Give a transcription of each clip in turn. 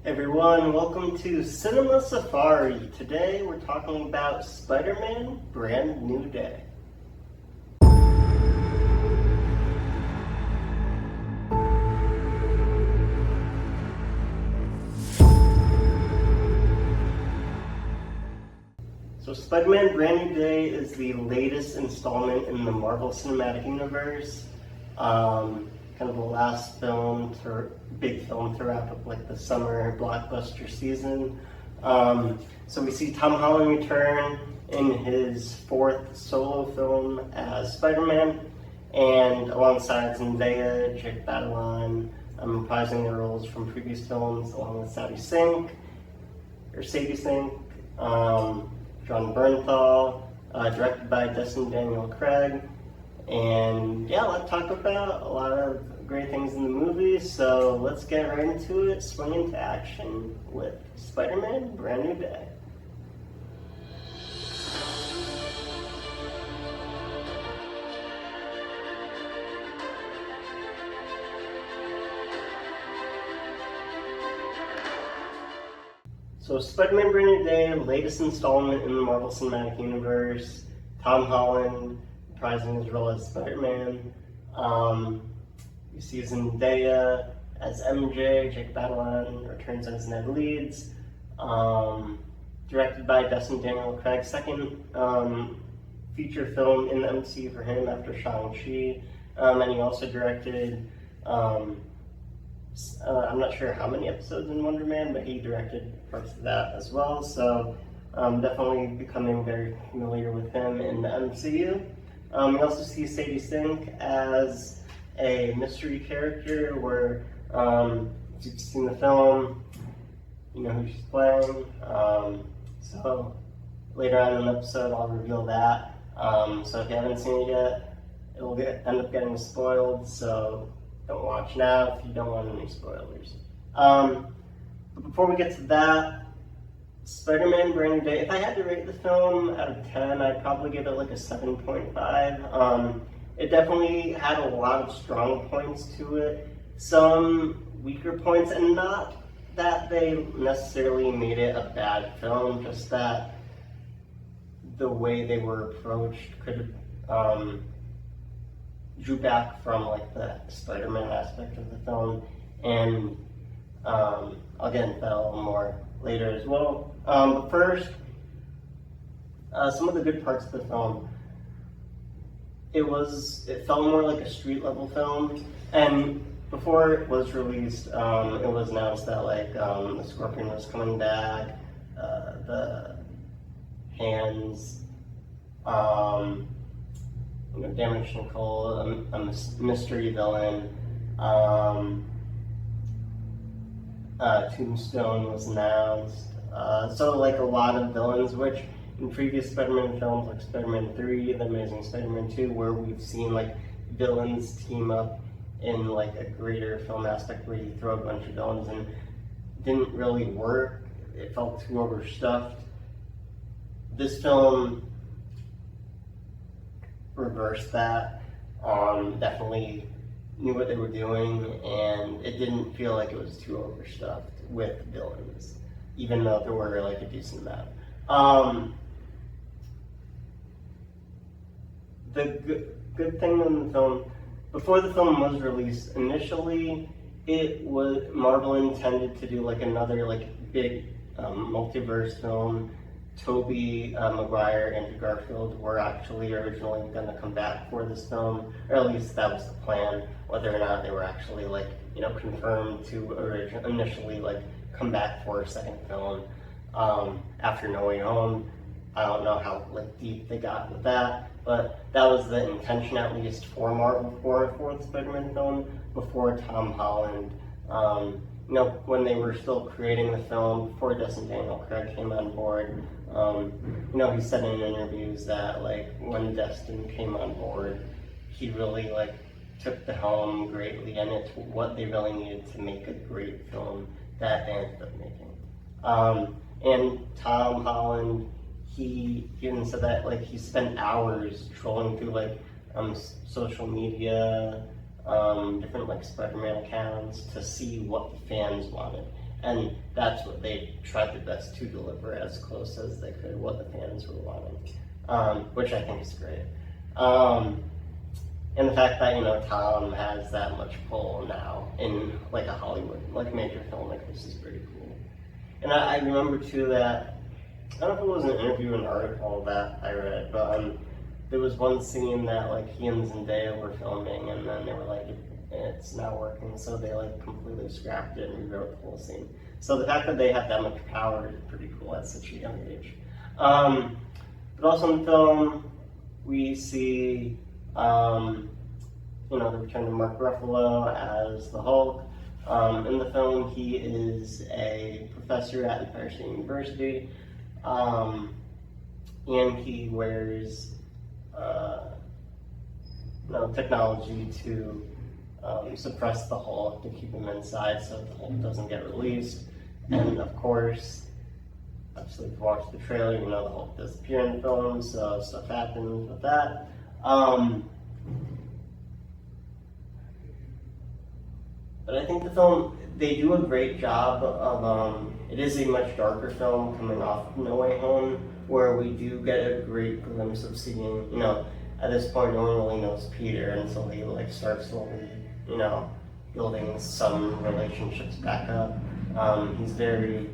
Everyone, welcome to Cinema Safari. Today we're talking about Spider-Man Brand New Day. So Spider-Man Brand New Day is the latest installment in the Marvel Cinematic Universe. Kind of the last big film to wrap up like the summer blockbuster season. So we see Tom Holland return in his fourth solo film as Spider-Man, and alongside Zendaya, Jake Batalon, reprising their roles from previous films, along with Sadie Sink, John Bernthal, directed by Destin Daniel Craig. And yeah, let's talk about a lot of great things in the movie, so let's get right into it, swing into action with Spider-Man Brand New Day. So Spider-Man Brand New Day, latest installment in the Marvel Cinematic Universe. Tom Holland reprising his role as Spider-Man. You see Zendaya as MJ, Jake Batalon returns as Ned Leeds. Directed by Destin Daniel Craig, second feature film in the MCU for him after Shang-Chi. And he also directed, I'm not sure how many episodes in Wonder Man, but he directed parts of that as well. So definitely becoming very familiar with him in the MCU. We also see Sadie Sink as a mystery character where, if you've seen the film, you know who she's playing. So later on in the episode, I'll reveal that. So if you haven't seen it yet, it will end up getting spoiled, so don't watch now if you don't want any spoilers. But before we get to that, Spider-Man Brand New Day, if I had to rate the film out of 10, I'd probably give it like a 7.5. It definitely had a lot of strong points to it, some weaker points, and not that they necessarily made it a bad film, just that the way they were approached could have drew back from like the Spider-Man aspect of the film, and I'll get into that a little more later as well. But first, some of the good parts of the film. It felt more like a street level film, and before it was released, it was announced that like the Scorpion was coming back, the Hands, Damage Nicole, a mystery villain. Tombstone was announced. So like a lot of villains, which in previous Spider-Man films like Spider-Man 3, The Amazing Spider-Man 2, where we've seen like villains team up in like a greater film aspect where you throw a bunch of villains and didn't really work. It felt too overstuffed. This film reversed that. Definitely knew what they were doing, and it didn't feel like it was too overstuffed with villains, even though there were like a decent amount. The good thing in the film, before the film was released, initially Marvel intended to do like another like big multiverse film. Tobey Maguire and Andrew Garfield were actually originally going to come back for this film, or at least that was the plan. Whether or not they were actually like confirmed to initially like come back for a second film after No Way Home. I don't know how like deep they got with that, but that was the intention at least for Marvel for a fourth Spider-Man film before Tom Holland. When they were still creating the film, before Destin Daniel Craig came on board, he said in interviews that like when Destin came on board, he really like took the helm greatly, and it's what they really needed to make a great film that they ended up making. And Tom Holland, he even said that like he spent hours trolling through like social media, different like Spider-Man accounts to see what the fans wanted. And that's what they tried their best to deliver, as close as they could, what the fans were wanting, which I think is great. And the fact that, Tom has that much pull now in like a Hollywood, like major film like this is pretty cool. And I remember too that, I don't know if it was an interview or an article that I read, but there was one scene that like he and Zendaya were filming, and then they were like, it's not working, so they like completely scrapped it and rewrote the whole scene. So the fact that they have that much power is pretty cool at such a young age. But also in the film, we see the return of Mark Ruffalo as the Hulk. In the film, he is a professor at Empire State University, and he wears technology to suppress the Hulk, to keep him inside so the Hulk doesn't get released. And of course, obviously if you watch the trailer, the Hulk does appear in the film, so stuff happens with that. But I think the film, they do a great job of, it is a much darker film coming off No Way Home, where we do get a great glimpse of seeing, at this point no one really knows Peter until he like starts slowly, building some relationships back up. He's very,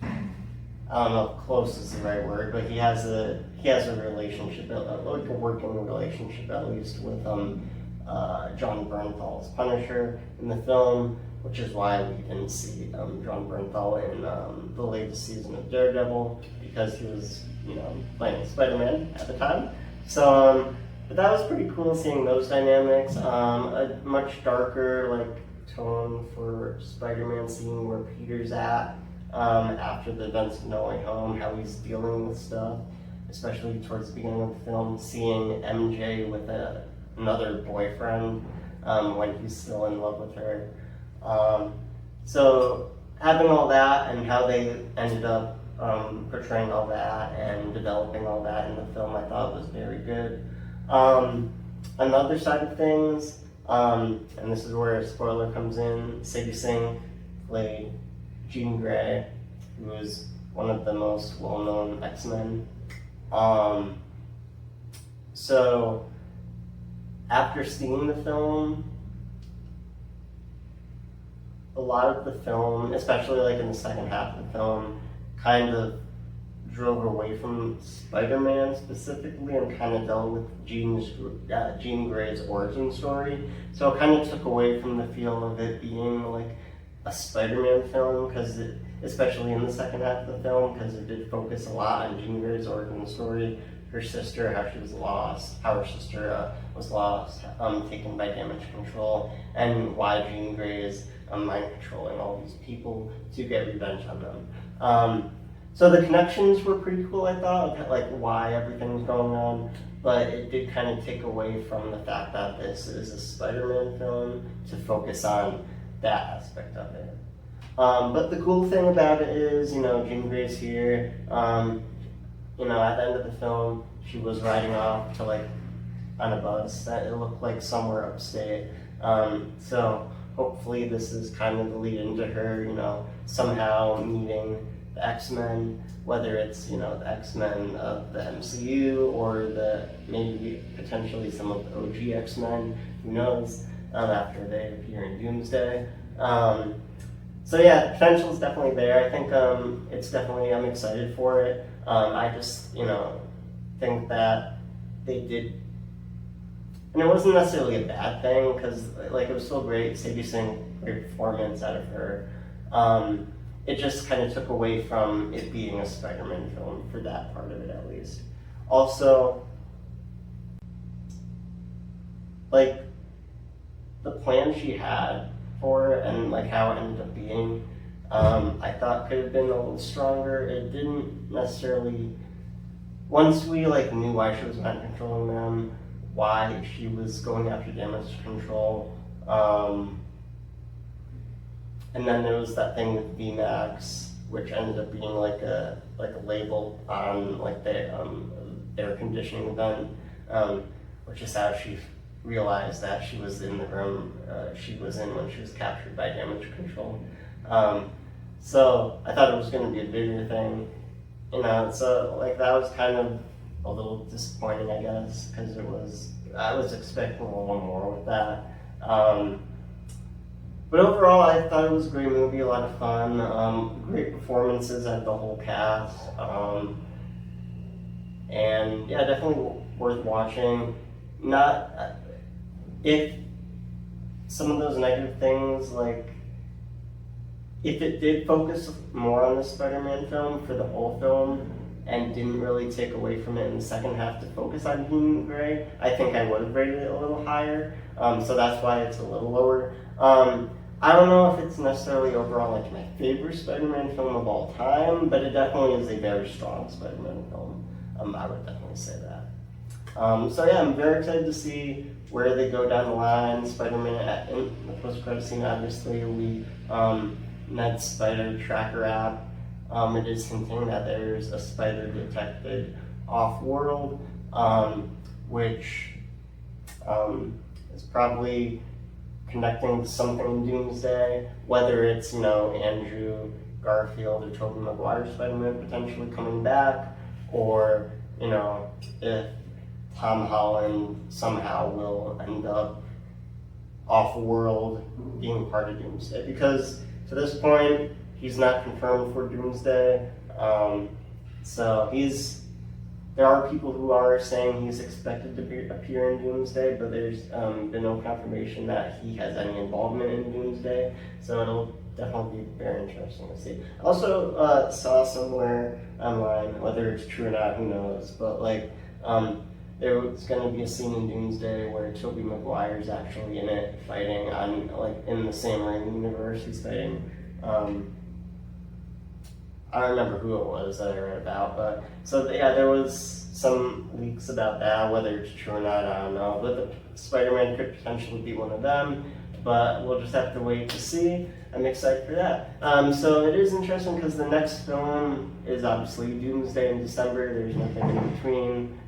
I don't know if close is the right word, but he has a relationship, like a working relationship at least, with John Bernthal's Punisher in the film, which is why we didn't see John Bernthal in the latest season of Daredevil, because he was, playing Spider-Man at the time. So, but that was pretty cool seeing those dynamics. A much darker tone for Spider-Man, seeing where Peter's at after the events of No Way Home, how he's dealing with stuff, especially towards the beginning of the film, seeing MJ with another boyfriend when he's still in love with her. So having all that and how they ended up portraying all that and developing all that in the film, I thought was very good. On the other side of things, and this is where a spoiler comes in, Sadie Singh played Jean Grey, who was one of the most well-known X-Men. So after seeing the film, a lot of the film, especially in the second half of the film, kind of drove away from Spider-Man specifically and kind of dealt with Jean Grey's origin story. So it kind of took away from the feel of it being a Spider-Man film, because especially in the second half of the film, because it did focus a lot on Jean Grey's origin story, her sister, how she was lost, how her sister was lost, taken by damage control, and why Jean Grey is mind controlling all these people to get revenge on them. So the connections were pretty cool, I thought, of why everything was going on, but it did kind of take away from the fact that this is a Spider-Man film to focus on that aspect of it. But the cool thing about it is, Jean Grey's here. At the end of the film, she was riding off to on a bus that it looked like somewhere upstate. So hopefully this is kind of the lead into her, somehow meeting the X-Men, whether it's, the X-Men of the MCU or maybe potentially some of the OG X-Men, who knows, after they appear in Doomsday. So yeah, the potential is definitely there. I think it's definitely, I'm excited for it. I just, think that they did, and it wasn't necessarily a bad thing, because it was still great. Sadie Singh, great performance out of her. It just kind of took away from it being a Spider-Man film for that part of it, at least. Also, the plan she had for it and how it ended up being, I thought could have been a little stronger. It didn't necessarily, once we knew why she was mind controlling them, why she was going after damage control, and then there was that thing with VMAX, which ended up being a label on their conditioning event, which is how she realized that she was in the room she was in when she was captured by damage control. So I thought it was going to be a bigger thing, so like that was kind of a little disappointing, I guess, because I was expecting a little more with that. But overall, I thought it was a great movie, a lot of fun, great performances out of the whole cast, and yeah, definitely worth watching. Not if some of those negative things, like if it did focus more on the Spider-Man film for the whole film and didn't really take away from it in the second half to focus on Jean Grey, I think I would have rated it a little higher. So that's why it's a little lower. I don't know if it's necessarily overall like my favorite Spider-Man film of all time, but it definitely is a very strong Spider-Man film. I would definitely say that. So yeah, I'm very excited to see where they go down the line. Spider-Man in the post-credit scene, obviously, we Ned's Spider Tracker app. It is hinting that there's a spider detected off-world, which is probably connecting to something in Doomsday, whether it's, Andrew Garfield or Tobey Maguire Spider-Man potentially coming back, or, if Tom Holland somehow will end up off-world being part of Doomsday. Because to this point, he's not confirmed for Doomsday. So there are people who are saying he's expected to appear in Doomsday, but there's been no confirmation that he has any involvement in Doomsday. So it'll definitely be very interesting to see. I also saw somewhere online, whether it's true or not, who knows, but there was going to be a scene in Doomsday where Tobey Maguire is actually in it, fighting on in the Sam Raimi universe. He's fighting. I don't remember who it was that I read about, but there was some leaks about that. Whether it's true or not, I don't know. But Spider-Man could potentially be one of them, but we'll just have to wait to see. I'm excited for that. So it is interesting because the next film is obviously Doomsday in December. There's nothing in between.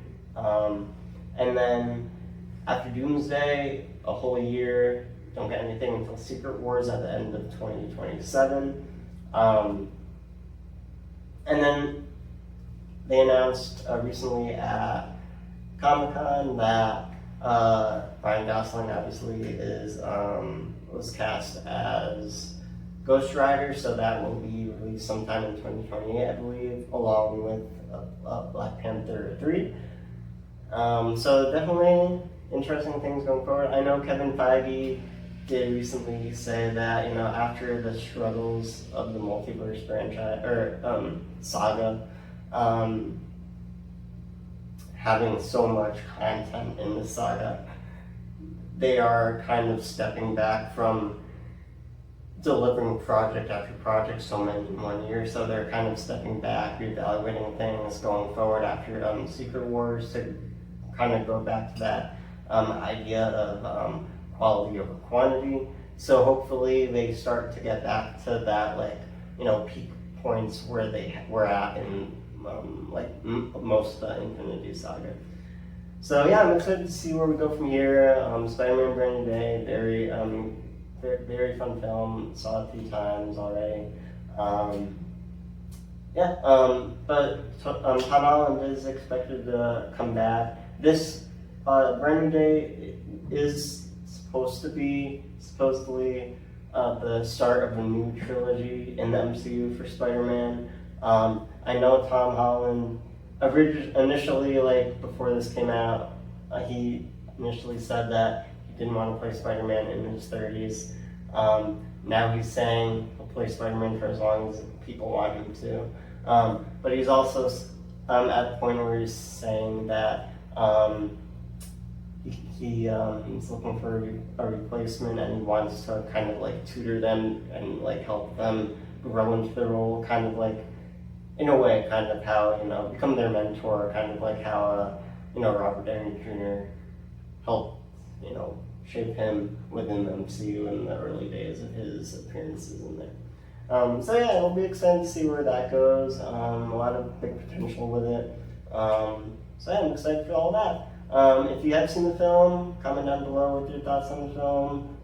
And then after Doomsday, a whole year, don't get anything until Secret Wars at the end of 2027. And then they announced recently at Comic-Con that Ryan Gosling obviously was cast as Ghost Rider, so that will be released sometime in 2028, I believe, along with Black Panther 3. So definitely interesting things going forward. I know Kevin Feige did recently say that, after the struggles of the multiverse franchise or saga, having so much content in the saga, they are kind of stepping back from delivering project after project, so many in 1 year. So they're kind of stepping back, reevaluating things going forward after Secret Wars to kind of go back to that idea of quality over quantity. So hopefully they start to get back to that peak points where they were at in most of the Infinity Saga. So yeah, I'm excited to see where we go from here. Spider-Man Brand New Day, very very fun film. Saw it 3 times already. But Tom Holland is expected to come back. This Brand New Day is supposedly the start of a new trilogy in the MCU for Spider-Man. I know Tom Holland initially, before this came out, he initially said that he didn't want to play Spider-Man in his 30s. Now he's saying he'll play Spider-Man for as long as people want him to. But he's also at the point where he's saying that he's looking for a replacement, and he wants to kind of tutor them and help them grow into the role, kind of in a way, kind of how become their mentor, kind of how Robert Downey Jr. helped shape him within the MCU in the early days of his appearances in there. So yeah, I'll be excited to see where that goes. A lot of big potential with it. So yeah, I'm excited for all that. If you have seen the film, comment down below with your thoughts on the film.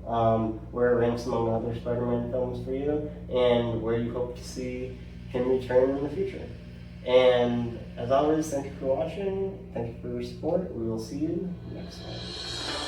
where it ranks among other Spider-Man films for you, and where you hope to see him return in the future. And as always, thank you for watching, thank you for your support, we will see you next time.